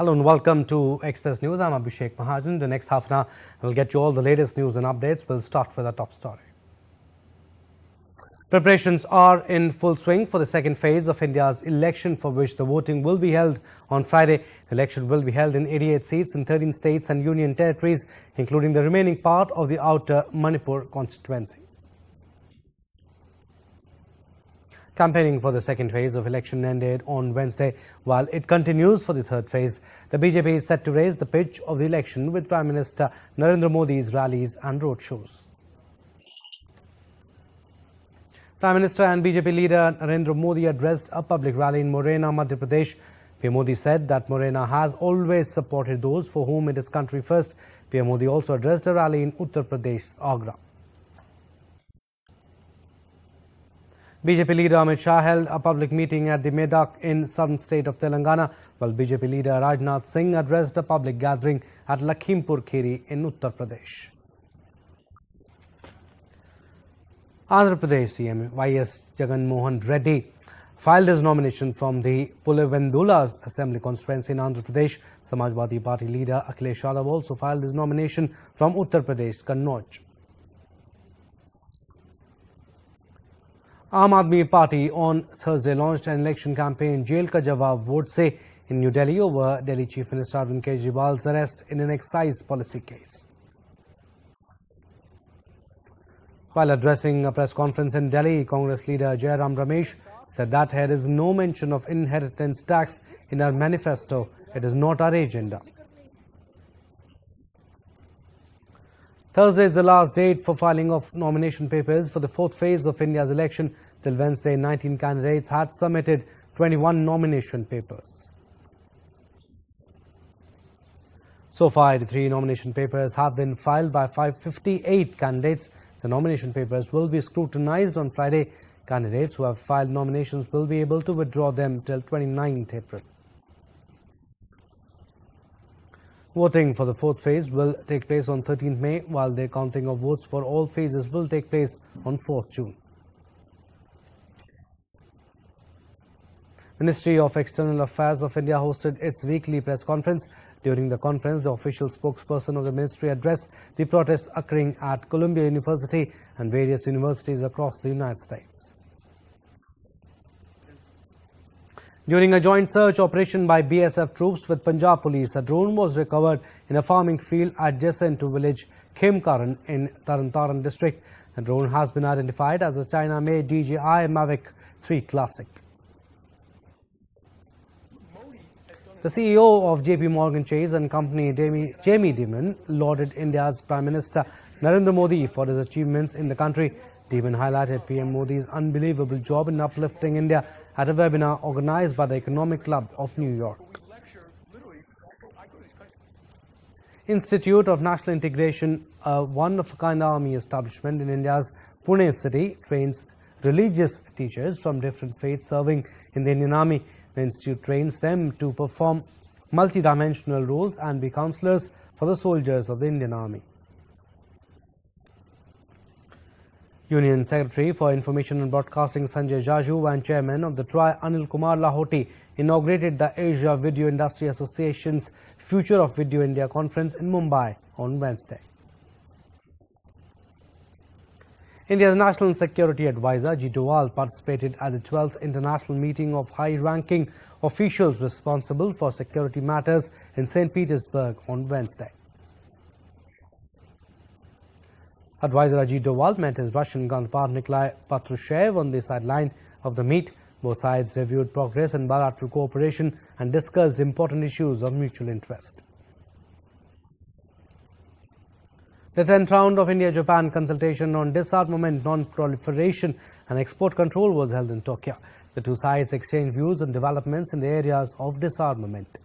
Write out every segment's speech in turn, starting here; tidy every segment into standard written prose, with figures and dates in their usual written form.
Hello and welcome to Express News. I'm Abhishek Mahajan. The next half an hour will get you all the latest news and updates. We'll start with our top story. Preparations are in full swing for the second phase of India's election, for which the voting will be held on Friday. The election will be held in 88 seats in 13 states and union territories, including the remaining part of the outer Manipur constituency. Campaigning for the second phase of election ended on Wednesday, while it continues for the third phase. The BJP is set to raise the pitch of the election with Prime Minister Narendra Modi's rallies and roadshows. Prime Minister and BJP leader Narendra Modi addressed a public rally in Morena, Madhya Pradesh. PM Modi said that Morena has always supported those for whom it is country first. PM Modi also addressed a rally in Uttar Pradesh, Agra. BJP leader Amit Shah held a public meeting at the Medak in southern state of Telangana, while BJP leader Rajnath Singh addressed a public gathering at Lakhimpur Kheri in Uttar Pradesh. Andhra Pradesh CM Y.S. Jagan Mohan Reddy filed his nomination from the Pulivendula Assembly constituency in Andhra Pradesh. Samajwadi Party leader Akhilesh Yadav also filed his nomination from Uttar Pradesh, Kannauj. Aam Aadmi Party on Thursday launched an election campaign, Jail Ka Jawab Vote Se, in New Delhi over Delhi Chief Minister Arvind Kejriwal's arrest in an excise policy case. While addressing a press conference in Delhi, Congress leader Jairam Ramesh said that there is no mention of inheritance tax in our manifesto. It is not our agenda. Thursday is the last date for filing of nomination papers for the fourth phase of India's election. Till Wednesday, 19 candidates had submitted 21 nomination papers. So far, 83 nomination papers have been filed by 558 candidates. The nomination papers will be scrutinized on Friday. Candidates who have filed nominations will be able to withdraw them till 29th April. Voting for the fourth phase will take place on 13th May, while the counting of votes for all phases will take place on 4th June. Ministry of External Affairs of India hosted its weekly press conference. During the conference, the official spokesperson of the ministry addressed the protests occurring at Columbia University and various universities across the United States. During a joint search operation by BSF troops with Punjab police, a drone was recovered in a farming field adjacent to village Khemkaran in Tarantaran district. The drone has been identified as a China-made DJI Mavic 3 Classic. The CEO of JP Morgan Chase and Company, Jamie Dimon, lauded India's Prime Minister Narendra Modi for his achievements in the country. Dimon highlighted PM Modi's unbelievable job in uplifting India at a webinar organized by the Economic Club of New York. Institute of National Integration, a one-of-a-kind army establishment in India's Pune city, trains religious teachers from different faiths serving in the Indian Army. The institute trains them to perform multidimensional roles and be counselors for the soldiers of the Indian Army. Union Secretary for Information and Broadcasting Sanjay Jaju and Chairman of the TRAI Anil Kumar Lahoti inaugurated the Asia Video Industry Association's Future of Video India conference in Mumbai on Wednesday. India's National Security Advisor Ajit Doval participated at the 12th International Meeting of high-ranking officials responsible for security matters in St. Petersburg on Wednesday. Advisor Ajit Doval met his Russian counterpart Nikolai Patrushev on the sideline of the meet. Both sides reviewed progress in bilateral cooperation and discussed important issues of mutual interest. The 10th round of India-Japan consultation on disarmament, non-proliferation and export control was held in Tokyo. The two sides exchanged views on developments in the areas of disarmament.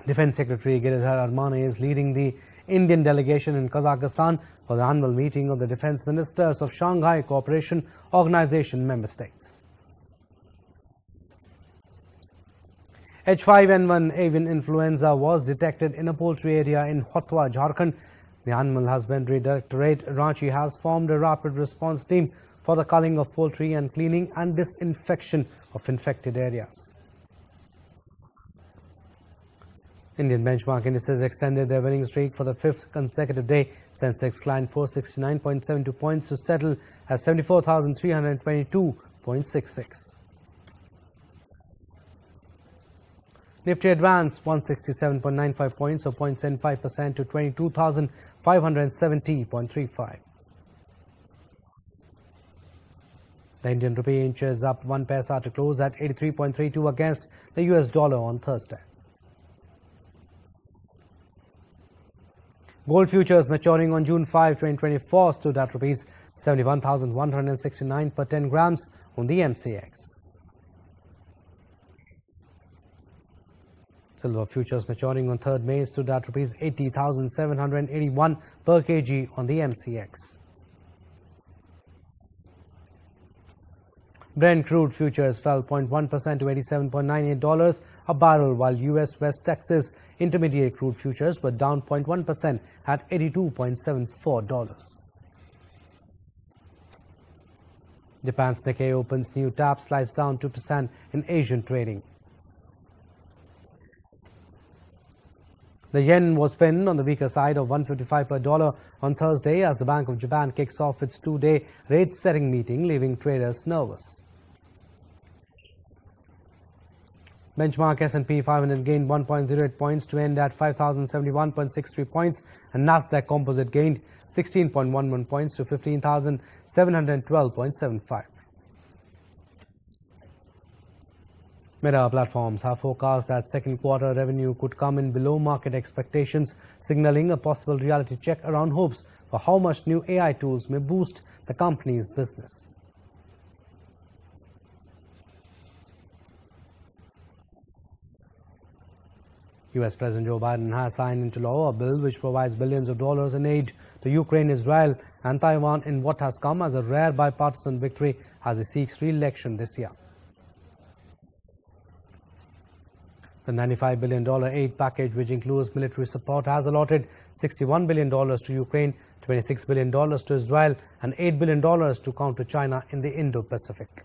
Defense Secretary Giridhar Armane is leading the Indian delegation in Kazakhstan for the annual meeting of the defense ministers of Shanghai Cooperation Organization member states. H5N1 avian influenza was detected in a poultry area in Hotwa, Jharkhand. The Animal Husbandry Directorate, Ranchi, has formed a rapid response team for the culling of poultry and cleaning and disinfection of infected areas. Indian benchmark indices extended their winning streak for the fifth consecutive day. Sensex climbed 469.72 points to settle at 74,322.66. Nifty advanced 167.95 points or 0.75% to 22,570.35. The Indian rupee inches up 1 paisa to close at 83.32 against the US dollar on Thursday. Gold futures maturing on June 5, 2024 stood at rupees 71,169 per 10 grams on the MCX. Silver futures maturing on 3rd May stood at rupees 80,781 per kg on the MCX. Brent crude futures fell 0.1% to $87.98 a barrel, while US West Texas Intermediate crude futures were down 0.1% at $82.74. Japan's Nikkei opens new tap, slides down 2% in Asian trading. The yen was pinned on the weaker side of 155 per dollar on Thursday as the Bank of Japan kicks off its two-day rate-setting meeting, leaving traders nervous. Benchmark S&P 500 gained 1.08 points to end at 5,071.63 points, and Nasdaq Composite gained 16.11 points to 15,712.75. Meta platforms have forecast that second quarter revenue could come in below market expectations, signaling a possible reality check around hopes for how much new AI tools may boost the company's business. US President Joe Biden has signed into law a bill which provides billions of dollars in aid to Ukraine, Israel and Taiwan in what has come as a rare bipartisan victory as he seeks re-election this year. The $95 billion aid package, which includes military support, has allotted $61 billion to Ukraine, $26 billion to Israel and $8 billion to counter China in the Indo-Pacific.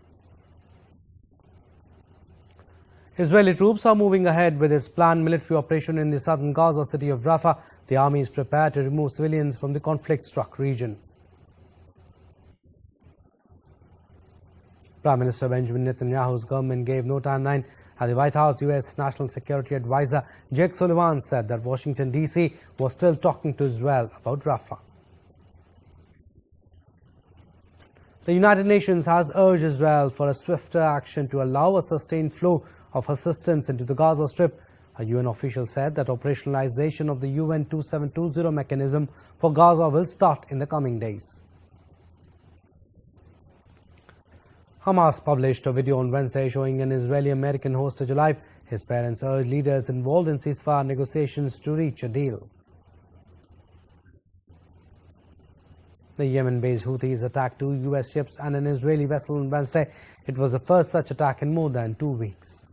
Israeli troops are moving ahead with its planned military operation in the southern Gaza city of Rafah. The army is prepared to remove civilians from the conflict-struck region. Prime Minister Benjamin Netanyahu's government gave no timeline. At the White House, U.S. National Security Advisor Jake Sullivan said that Washington, D.C. was still talking to Israel about Rafah. The United Nations has urged Israel for a swifter action to allow a sustained flow of assistance into the Gaza Strip. A UN official said that operationalization of the UN 2720 mechanism for Gaza will start in the coming days. Hamas published a video on Wednesday showing an Israeli-American hostage alive. His parents urged leaders involved in ceasefire negotiations to reach a deal. The Yemen-based Houthis attacked 2 U.S. ships and an Israeli vessel on Wednesday. It was the first such attack in more than 2 weeks.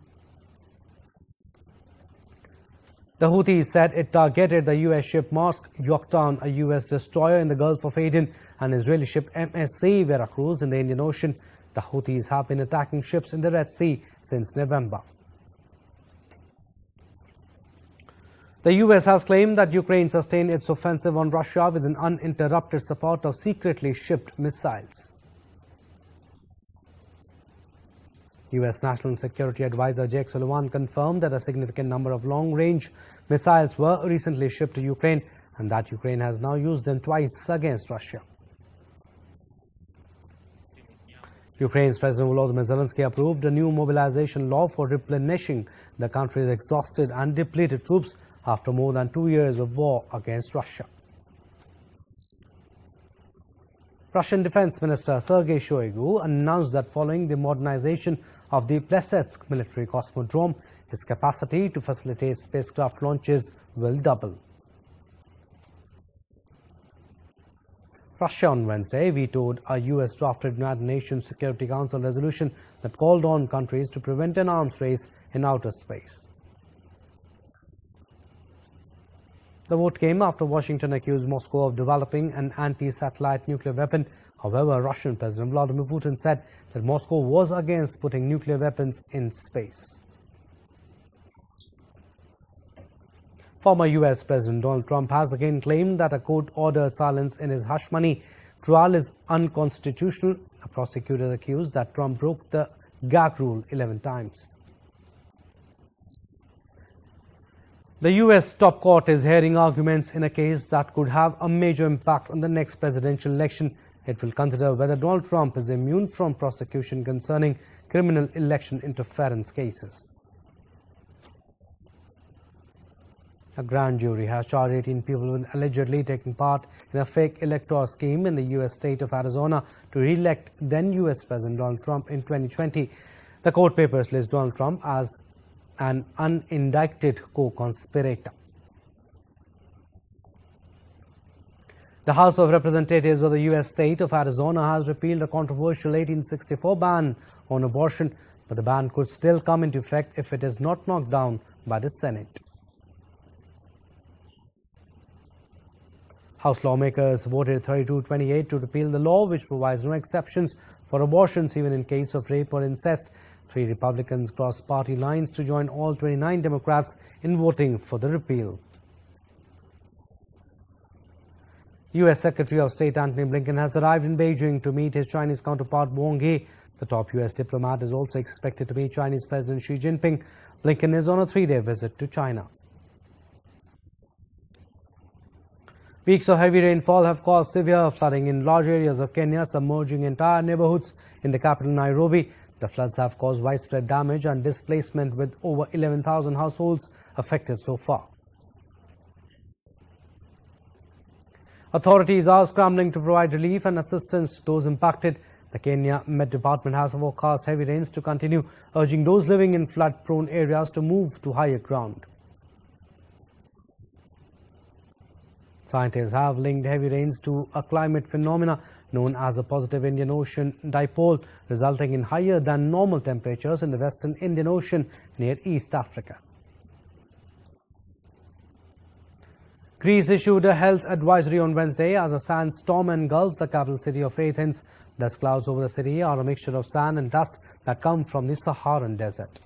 The Houthis said it targeted the U.S. ship Maersk, Yorktown, a U.S. destroyer in the Gulf of Aden, and Israeli ship MSC Veracruz in the Indian Ocean. The Houthis have been attacking ships in the Red Sea since November. The U.S. has claimed that Ukraine sustained its offensive on Russia with an uninterrupted support of secretly shipped missiles. U.S. National Security Advisor Jake Sullivan confirmed that a significant number of long-range missiles were recently shipped to Ukraine and that Ukraine has now used them twice against Russia. Ukraine's President Volodymyr Zelensky approved a new mobilization law for replenishing the country's exhausted and depleted troops after more than 2 years of war against Russia. Russian Defense Minister Sergei Shoigu announced that following the modernization of the Plesetsk military cosmodrome, its capacity to facilitate spacecraft launches will double. Russia on Wednesday vetoed a U.S.-drafted United Nations Security Council resolution that called on countries to prevent an arms race in outer space. The vote came after Washington accused Moscow of developing an anti-satellite nuclear weapon. However, Russian President Vladimir Putin said that Moscow was against putting nuclear weapons in space. Former U.S. President Donald Trump has again claimed that a court-ordered silence in his hush money trial is unconstitutional. A prosecutor accused that Trump broke the gag rule 11 times. The U.S. top court is hearing arguments in a case that could have a major impact on the next presidential election. It will consider whether Donald Trump is immune from prosecution concerning criminal election interference cases. A grand jury has charged 18 people with allegedly taking part in a fake electoral scheme in the U.S. state of Arizona to re-elect then U.S. President Donald Trump in 2020. The court papers list Donald Trump as an unindicted co-conspirator. The House of Representatives of the U.S. state of Arizona has repealed a controversial 1864 ban on abortion, but the ban could still come into effect if it is not knocked down by the Senate. House lawmakers voted 32-28 to repeal the law, which provides no exceptions for abortions even in case of rape or incest. 3 Republicans crossed party lines to join all 29 Democrats in voting for the repeal. U.S. Secretary of State Antony Blinken has arrived in Beijing to meet his Chinese counterpart Wang Yi. The top U.S. diplomat is also expected to meet Chinese President Xi Jinping. Blinken is on a 3-day visit to China. Weeks of heavy rainfall have caused severe flooding in large areas of Kenya, submerging entire neighborhoods in the capital Nairobi. The floods have caused widespread damage and displacement, with over 11,000 households affected so far. Authorities are scrambling to provide relief and assistance to those impacted. The Kenya Met Department has forecast heavy rains to continue, urging those living in flood-prone areas to move to higher ground. Scientists have linked heavy rains to a climate phenomena known as a positive Indian Ocean dipole, resulting in higher than normal temperatures in the western Indian Ocean near East Africa. Greece issued a health advisory on Wednesday as a sandstorm engulfed the capital city of Athens. Dust clouds over the city are a mixture of sand and dust that come from the Saharan desert.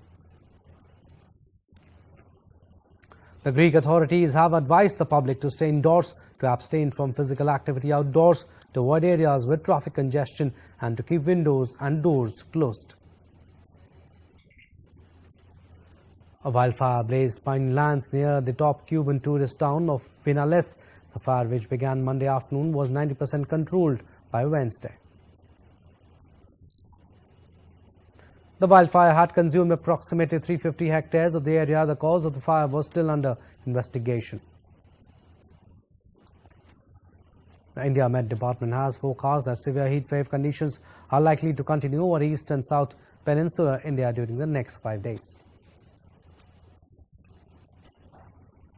The Greek authorities have advised the public to stay indoors, to abstain from physical activity outdoors, to avoid areas with traffic congestion, and to keep windows and doors closed. A wildfire blazed pine lands near the top Cuban tourist town of Vinales. The fire, which began Monday afternoon, was 90% controlled by Wednesday. The wildfire had consumed approximately 350 hectares of the area. The cause of the fire was still under investigation. The India Met Department has forecast that severe heat wave conditions are likely to continue over East and South Peninsular India during the next 5 days.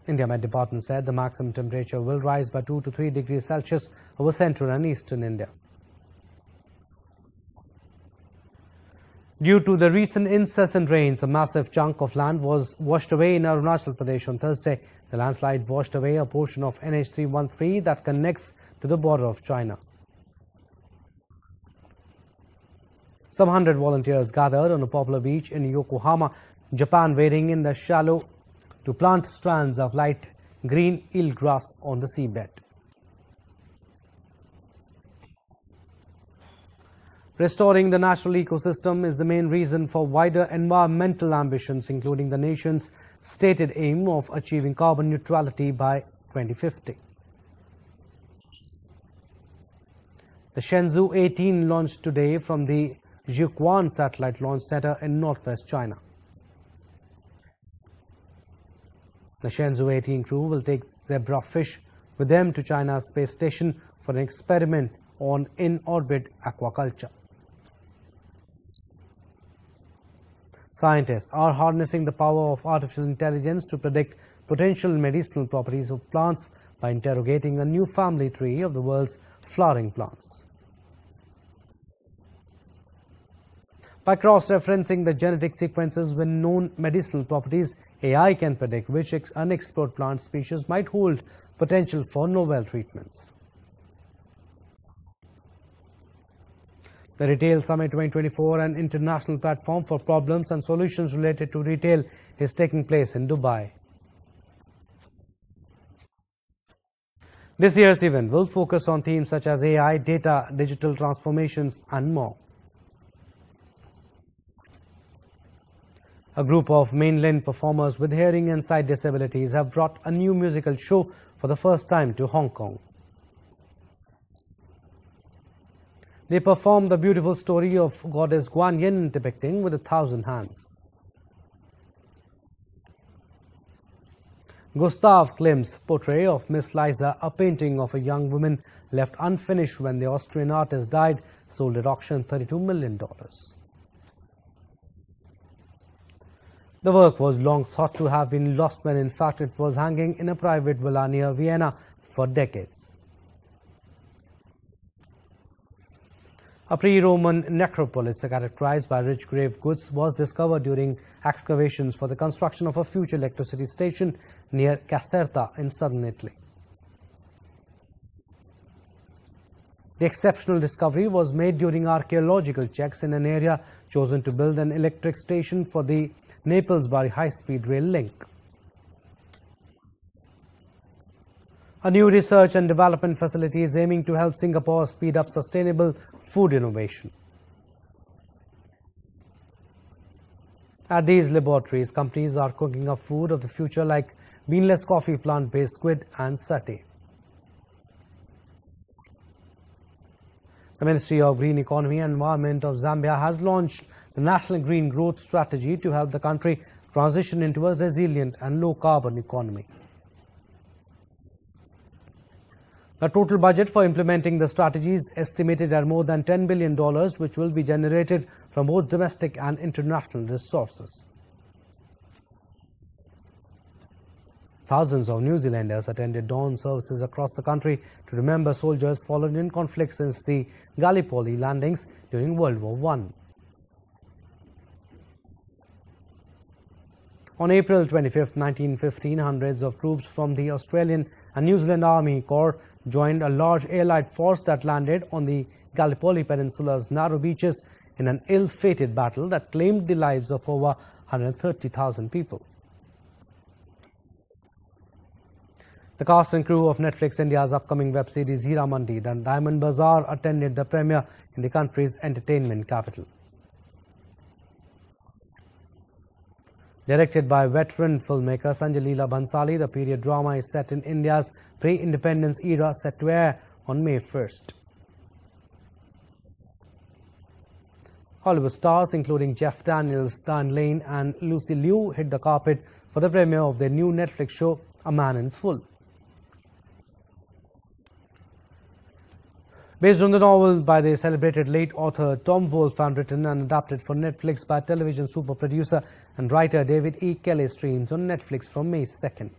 India Met Department said the maximum temperature will rise by 2 to 3 degrees Celsius over central and eastern India. Due to the recent incessant rains, a massive chunk of land was washed away in Arunachal Pradesh on Thursday. The landslide washed away a portion of NH 313 that connects to the border of China. Some 100 volunteers gathered on a popular beach in Yokohama, Japan, wading in the shallow to plant strands of light green eelgrass on the seabed. Restoring the natural ecosystem is the main reason for wider environmental ambitions, including the nation's stated aim of achieving carbon neutrality by 2050. The Shenzhou 18 launched today from the Jiuquan Satellite Launch Center in northwest China. The Shenzhou 18 crew will take zebra fish with them to China's space station for an experiment on in-orbit aquaculture. Scientists are harnessing the power of artificial intelligence to predict potential medicinal properties of plants by interrogating a new family tree of the world's flowering plants. By cross-referencing the genetic sequences with known medicinal properties, AI can predict which unexplored plant species might hold potential for novel treatments. The Retail Summit 2024, an international platform for problems and solutions related to retail, is taking place in Dubai. This year's event will focus on themes such as AI, data, digital transformations, and more. A group of mainland performers with hearing and sight disabilities have brought a new musical show for the first time to Hong Kong. They performed the beautiful story of goddess Guan Yin depicting with 1,000 hands. Gustav Klimt's portrait of Miss Liza, a painting of a young woman left unfinished when the Austrian artist died, sold at auction $32 million. The work was long thought to have been lost when in fact it was hanging in a private villa near Vienna for decades. A pre-Roman necropolis characterized by rich grave goods was discovered during excavations for the construction of a future electricity station near Caserta in southern Italy. The exceptional discovery was made during archaeological checks in an area chosen to build an electric station for the Naples-Bari high-speed rail link. A new research and development facility is aiming to help Singapore speed up sustainable food innovation. At these laboratories, companies are cooking up food of the future like beanless coffee, plant-based squid, and satay. The Ministry of Green Economy and Environment of Zambia has launched the National Green Growth Strategy to help the country transition into a resilient and low-carbon economy. The total budget for implementing the strategy is estimated at more than $10 billion, which will be generated from both domestic and international resources. Thousands of New Zealanders attended dawn services across the country to remember soldiers fallen in conflict since the Gallipoli landings during World War I. On April 25, 1915, hundreds of troops from the Australian and New Zealand Army Corps joined a large Allied force that landed on the Gallipoli Peninsula's narrow beaches in an ill-fated battle that claimed the lives of over 130,000 people. The cast and crew of Netflix India's upcoming web series Hira Mandi, the Diamond Bazaar, attended the premiere in the country's entertainment capital. Directed by veteran filmmaker Sanjay Leela Bhansali, the period drama is set in India's pre-independence era, set to air on May 1st. Hollywood stars including Jeff Daniels, Dan Lane and Lucy Liu hit the carpet for the premiere of their new Netflix show, A Man in Full. Based on the novel by the celebrated late author Tom Wolfe and written and adapted for Netflix by television super producer and writer David E. Kelly, streams on Netflix from May 2nd.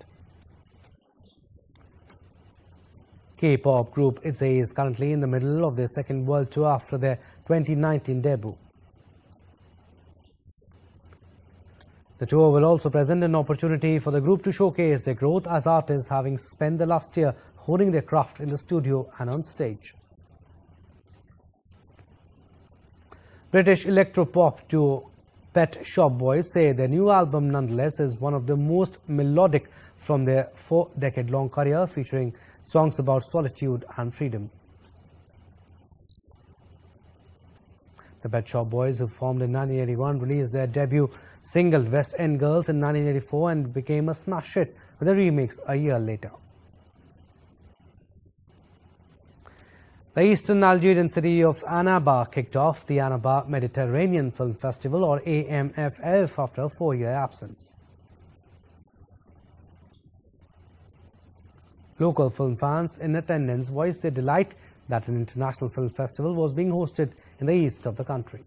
K-pop group ITZY is currently in the middle of their second world tour after their 2019 debut. The tour will also present an opportunity for the group to showcase their growth as artists, having spent the last year honing their craft in the studio and on stage. British electro-pop duo Pet Shop Boys say their new album nonetheless is one of the most melodic from their 4-decade-long career, featuring songs about solitude and freedom. The Pet Shop Boys, who formed in 1981, released their debut single West End Girls in 1984 and became a smash hit with a remix a year later. The eastern Algerian city of Annaba kicked off the Annaba Mediterranean Film Festival, or AMFF, after a 4-year absence. Local film fans in attendance voiced their delight that an international film festival was being hosted in the east of the country.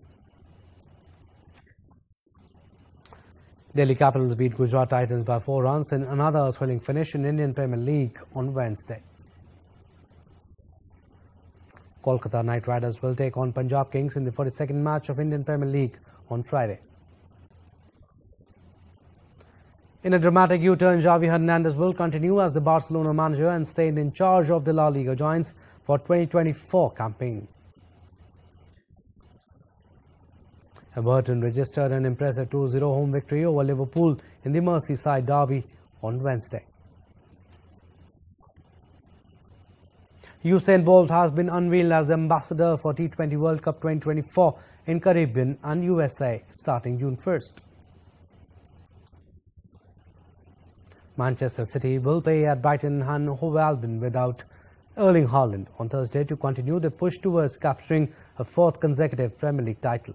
Delhi Capitals beat Gujarat Titans by 4 runs in another thrilling finish in Indian Premier League on Wednesday. Kolkata Knight Riders will take on Punjab Kings in the 42nd match of Indian Premier League on Friday. In a dramatic U-turn, Xavi Hernandez will continue as the Barcelona manager and stay in charge of the La Liga giants for 2024 campaign. Everton registered an impressive 2-0 home victory over Liverpool in the Merseyside derby on Wednesday. Usain Bolt has been unveiled as the ambassador for T20 World Cup 2024 in Caribbean and USA starting June 1st. Manchester City will play at Brighton and Hove Albion without Erling Haaland on Thursday to continue the push towards capturing a fourth consecutive Premier League title.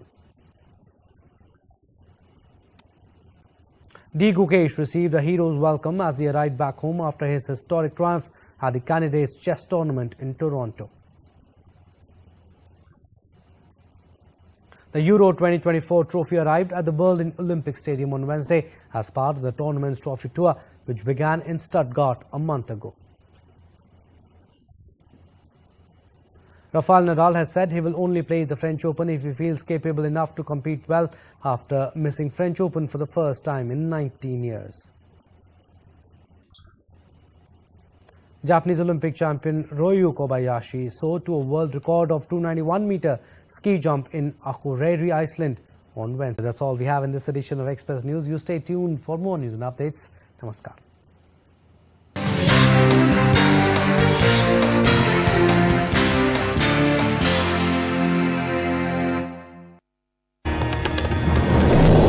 D. Gukesh received a hero's welcome as he arrived back home after his historic triumph at the Candidates Chess Tournament in Toronto. The Euro 2024 trophy arrived at the Berlin Olympic Stadium on Wednesday as part of the tournament's trophy tour, which began in Stuttgart a month ago. Rafael Nadal has said he will only play the French Open if he feels capable enough to compete well after missing French Open for the first time in 19 years. Japanese Olympic champion Ryu Kobayashi soared to a world record of 291-meter ski jump in Akureyri, Iceland on Wednesday. That's all we have in this edition of Express News. You stay tuned for more news and updates. Namaskar.